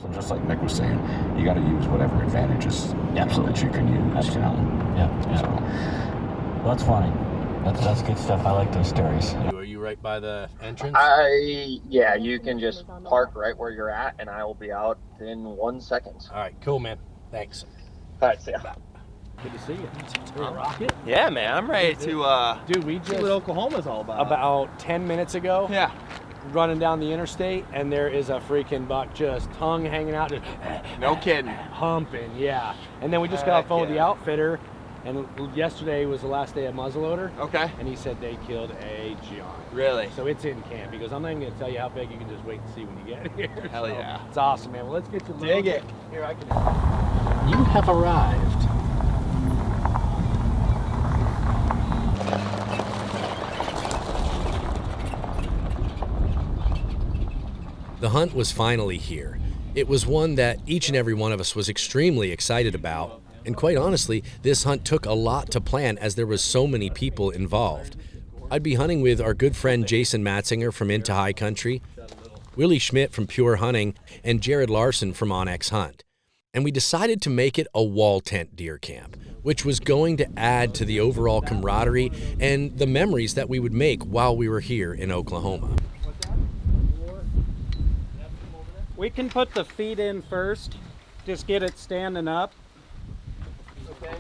So just like Nick was saying, you got to use whatever advantages that you can use. Absolutely. Yeah. So. Well, that's funny. That's good stuff. I like those stories. Are you right by the entrance? Yeah, you can just park right where you're at, and I will be out in 1 second. All right, cool, man. Thanks. All right, see ya. Good to see you. Rocket? Yeah, man, I'm ready to Dude, we just see what Oklahoma's all about. about 10 minutes ago. Yeah. Running down the interstate, and there is a freaking buck just tongue hanging out, just No kidding. humping, yeah. And then we just got off the phone with the outfitter, and yesterday was the last day of muzzleloader. Okay. And he said they killed a giant. Really? So it's in camp. He goes, I'm not even gonna tell you how big. You can just wait and see when you get here. Hell So, yeah. it's awesome, man. Well, let's get to Dig it. Here, I can. You have arrived. The hunt was finally here. It was one that each and every one of us was extremely excited about. And quite honestly, this hunt took a lot to plan as there was so many people involved. I'd be hunting with our good friend Jason Matzinger from Into High Country, Willie Schmidt from Pure Hunting, and Jared Larson from Onyx Hunt. And we decided to make it a wall tent deer camp, which was going to add to the overall camaraderie and the memories that we would make while we were here in Oklahoma. We can put the feet in first, just get it standing up. Okay.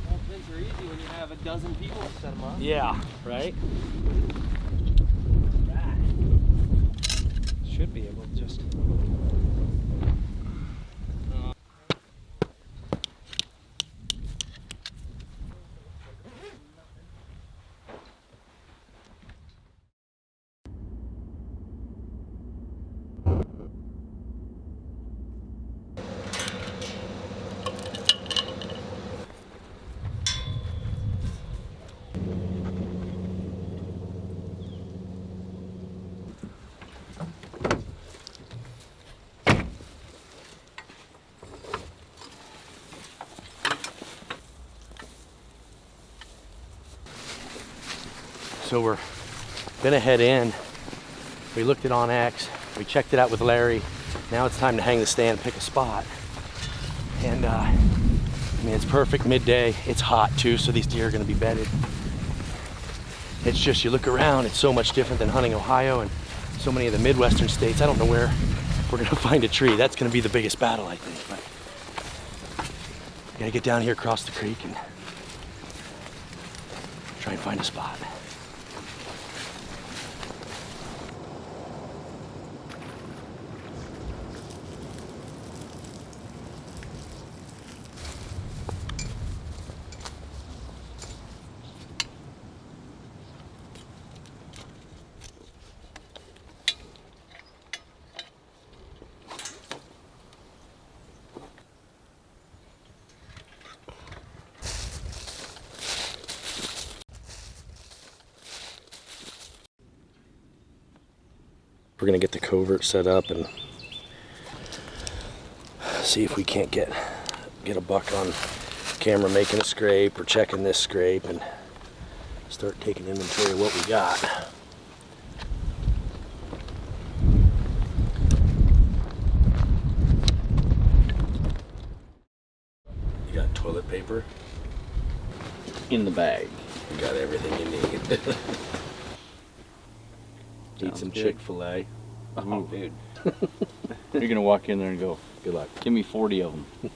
Well, things are easy when you have a dozen people to set them up. Yeah, right? Should be able to just... So we're gonna head in. We looked at OnX, we checked it out with Larry. Now it's time to hang the stand and pick a spot. And I mean, it's perfect midday. It's hot too, so these deer are gonna be bedded. It's just, you look around, it's so much different than hunting Ohio and so many of the Midwestern states. I don't know where we're gonna find a tree. That's gonna be the biggest battle, I think. But we gotta get down here across the creek and try and find a spot. We're gonna get the covert set up and see if we can't get a buck on camera making a scrape or checking this scrape and start taking inventory of what we got. You got toilet paper? In the bag. You got everything you need. Eat some Chick-fil-A. Oh, dude. You're going to walk in there and go, Good luck. give me 40 of them.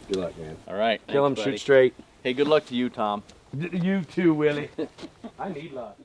Good luck, man. All right. Kill him, thanks, buddy. shoot straight. Hey, good luck to you, Tom. You too, Willie. I need luck.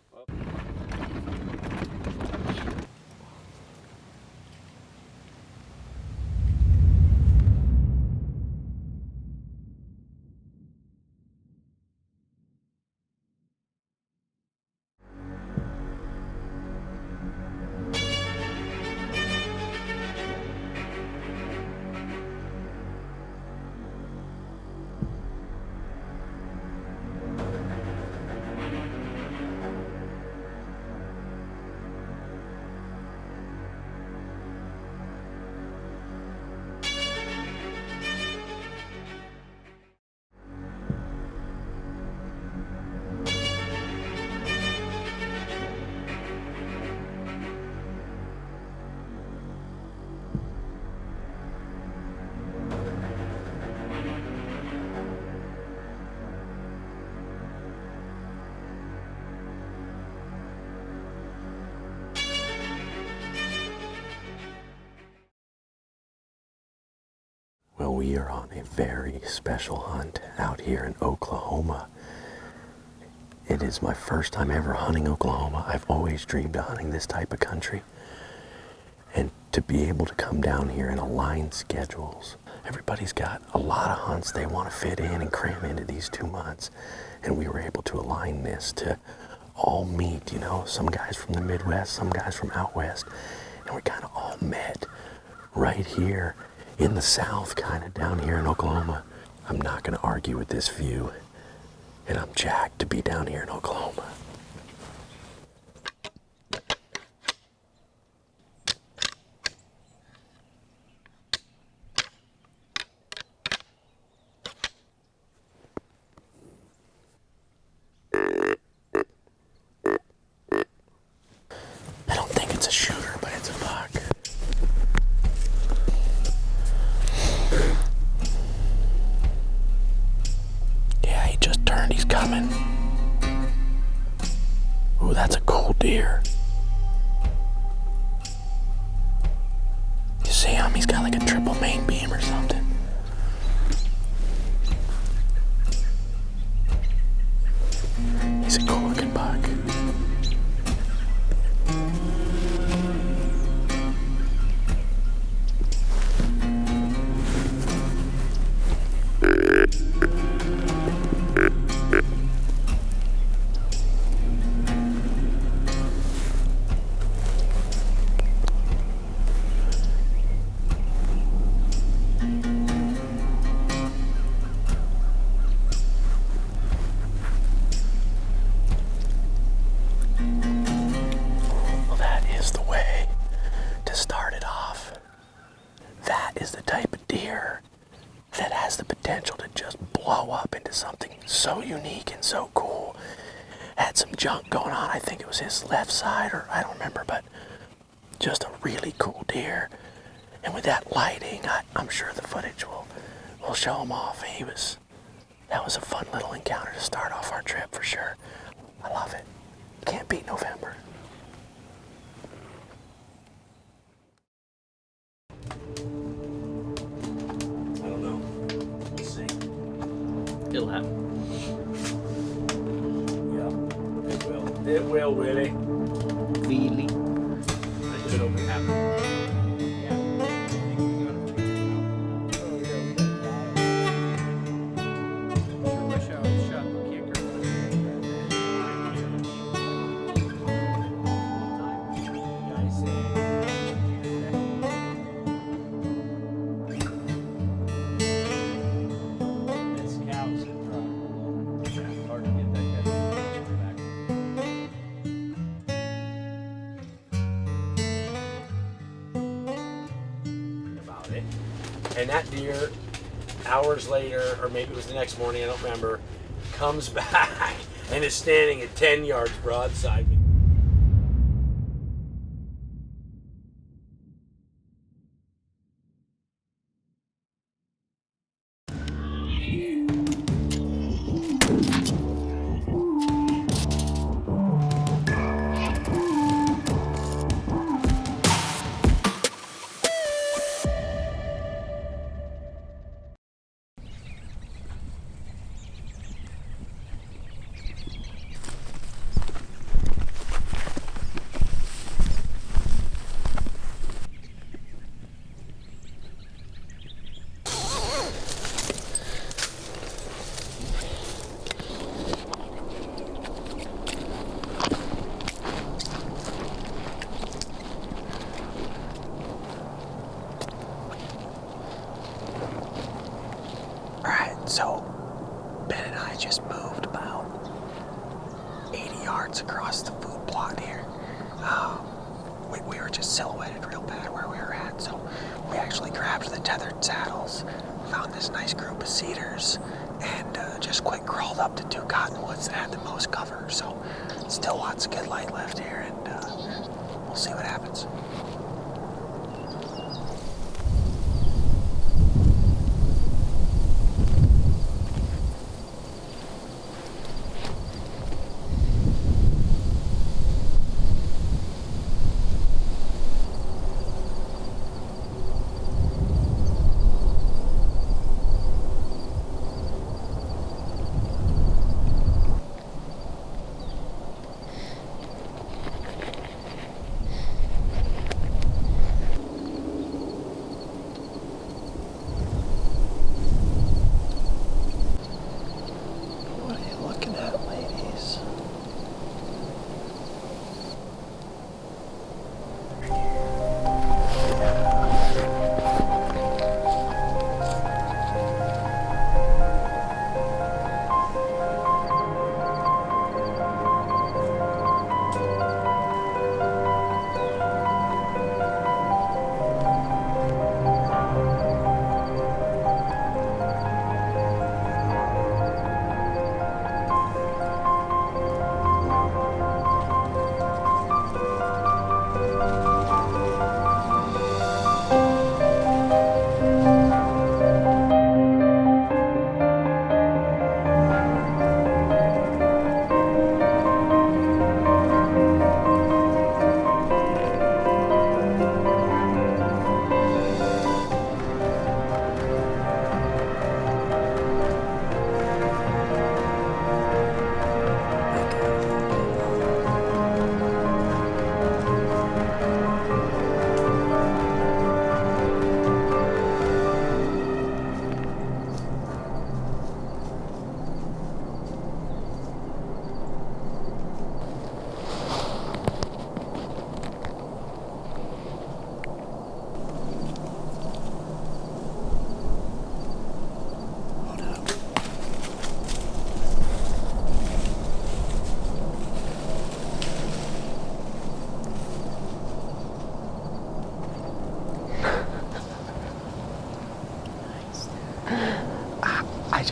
We are on a very special hunt out here in Oklahoma. It is my first time ever hunting Oklahoma. I've always dreamed of hunting this type of country. And to be able to come down here and align schedules. Everybody's got a lot of hunts they want to fit in and cram into these 2 months. And we were able to align this to all meet, you know, some guys from the Midwest, some guys from out west. And we kind of all met right here in the South, kind of down here in Oklahoma. I'm not going to argue with this view, and I'm jacked to be down here in Oklahoma. I don't think it's a shooter, but it's a buck. Yeah, he just turned. He's coming. Ooh, that's a cool deer. You see him? He's got like a triple main beam or something. He's a cool looking buck. Well, that is the way to start it off. That is the type of deer that has the potential to just blow up into something so unique and so cool. Had some junk going on. I think it was his left side, or I don't remember, but just a really cool deer. And with that lighting, I'm sure the footage will show him off. That was a fun little encounter to start off our trip for sure. I love it. Can't beat November. I don't know. We'll see. It'll happen. Yeah, it will. It will, really. Really? I should open happen. And that deer, hours later, or maybe it was the next morning, I don't remember, comes back and is standing at 10 yards broadside. So, Ben and I just moved about 80 yards across the food plot here. We were just silhouetted real bad where we were at, so we actually grabbed the tethered saddles, found this nice group of cedars, and just quick crawled up to 2 cottonwoods that had the most cover. So, still lots of good light left here, and we'll see what happens.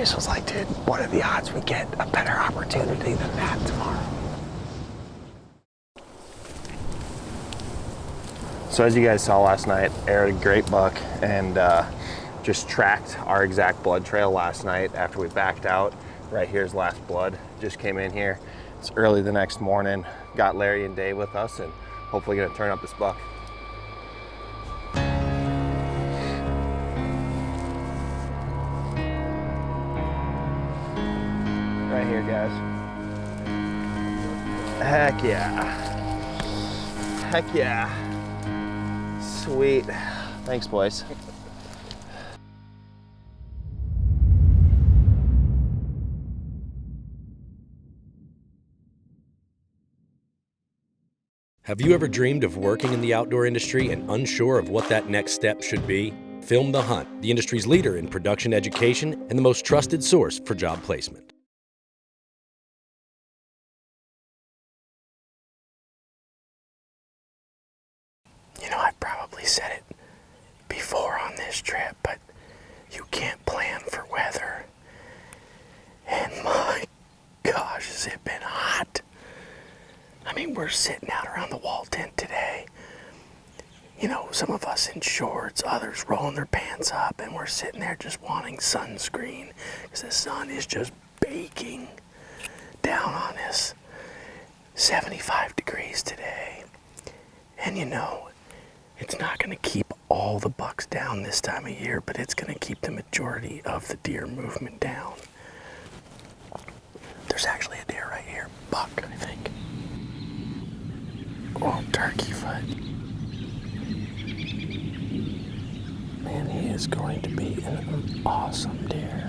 just was like, dude, what are the odds we get a better opportunity than that tomorrow? So as you guys saw last night, aired a great buck and just tracked our exact blood trail last night after we backed out. Right here's last blood. Just came in here. It's early the next morning. Got Larry and Dave with us and hopefully gonna turn up this buck. Right here, guys. Heck yeah. Heck yeah. Sweet. Thanks, boys. Have you ever dreamed of working in the outdoor industry and unsure of what that next step should be? Film the Hunt, the industry's leader in production education and the most trusted source for job placement. You know, I've probably said it before on this trip, but you can't plan for weather. And my gosh, has it been hot. I mean, we're sitting out around the wall tent today. You know, some of us in shorts, others rolling their pants up, and we're sitting there just wanting sunscreen because the sun is just baking down on us. 75 degrees today. And you know, it's not going to keep all the bucks down this time of year, but it's going to keep the majority of the deer movement down. There's actually a deer right here. Buck, I think. Oh, turkey foot. Man, he is going to be an awesome deer.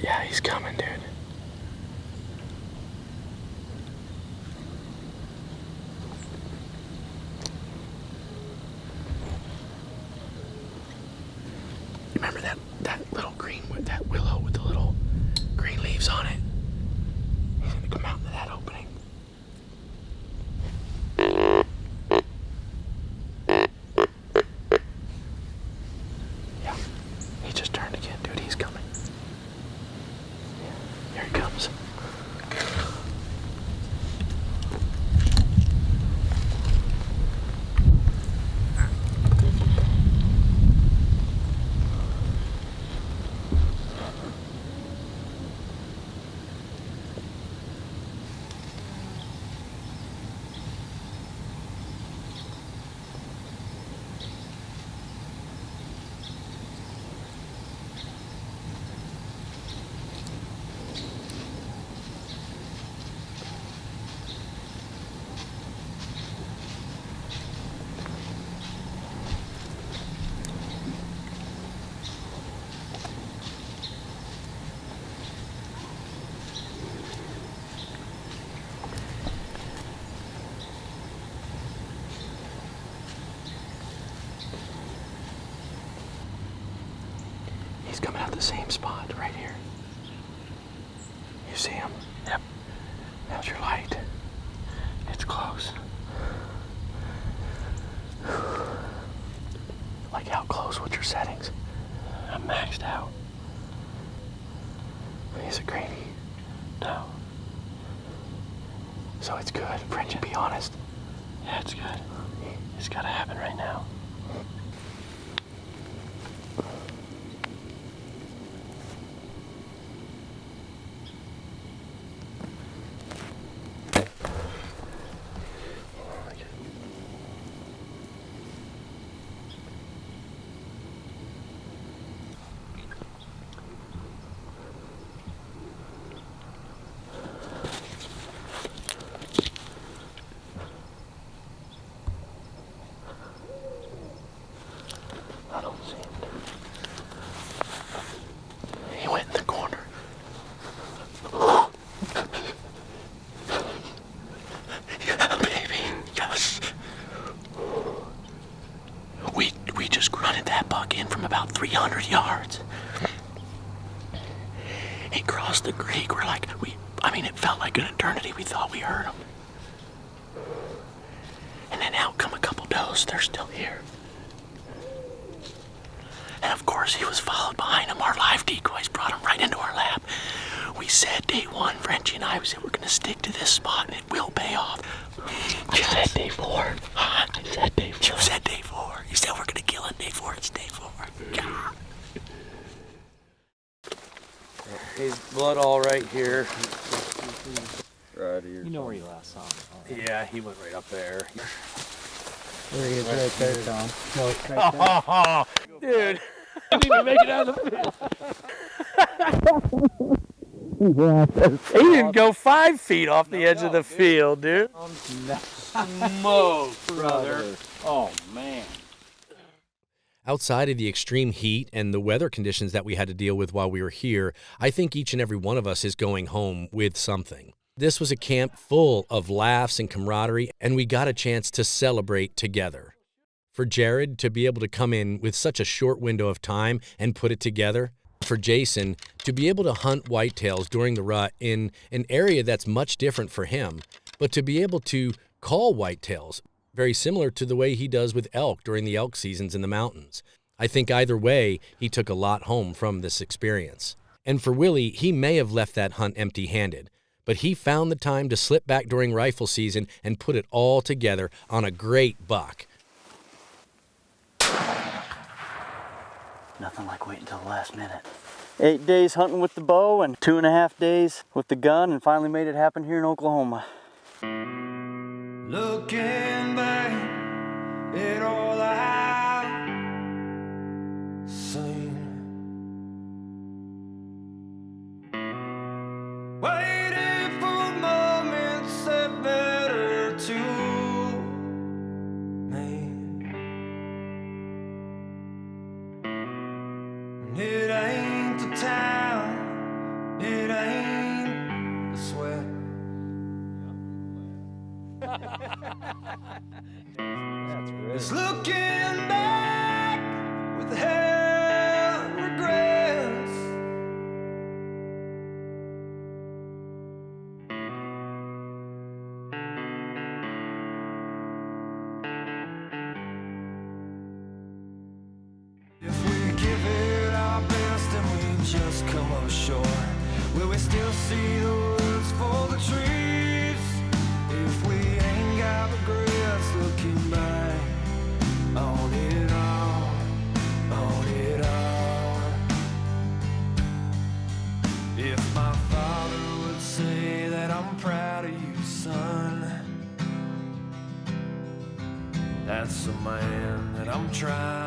Yeah, he's coming, dude. You remember that little green, that willow with the little green leaves on it? He's gonna come out into that opening. Yeah, he just turned again, dude. He's coming. Here he comes. He's coming out the same spot right here. You see him? Yep. How's your light? It's close. Like how close? What's your settings? I'm maxed out. Is it grainy? No. So it's good. Frenchie, be honest. Yeah, it's good. It's gotta happen right now. running that buck in from about 300 yards. He crossed the creek. It felt like an eternity. We thought we heard him. And then out come a couple does. They're still here. And of course, he was followed behind him. Our live decoys brought him right into our lap. We said day one, Frenchie and I, we said we're going to stick to this spot and it will pay off. I said day 4. I said day 4. You said day 4. You said we're going to kill it day 4. It's day 4. Yeah. His blood all right here. Right here. You know where you last saw him. Yeah, he went right up there. There he is, right there, Tom. No, it's right there. Dude, I didn't even make it out of the field. He didn't go 5 feet off the edge of the field, dude. Smoke, brother. Oh, man. Outside of the extreme heat and the weather conditions that we had to deal with while we were here, I think each and every one of us is going home with something. This was a camp full of laughs and camaraderie, and we got a chance to celebrate together. For Jared to be able to come in with such a short window of time and put it together, for Jason to be able to hunt whitetails during the rut in an area that's much different for him, but to be able to call whitetails, very similar to the way he does with elk during the elk seasons in the mountains. I think either way, he took a lot home from this experience. And for Willie, he may have left that hunt empty-handed, but he found the time to slip back during rifle season and put it all together on a great buck. Nothing like waiting till the last minute. 8 days hunting with the bow and 2.5 days with the gun, and finally made it happen here in Oklahoma. Looking back at all I've seen, waiting for moments that matter to me. It ain't the town, it ain't the sweat. It's looking back with hell regrets. If we give it our best and we just come up short, will we still see the woods for the trees? If we ain't got regrets looking back on it all, on it all. If my father would say that I'm proud of you, son, that's the man that I'm trying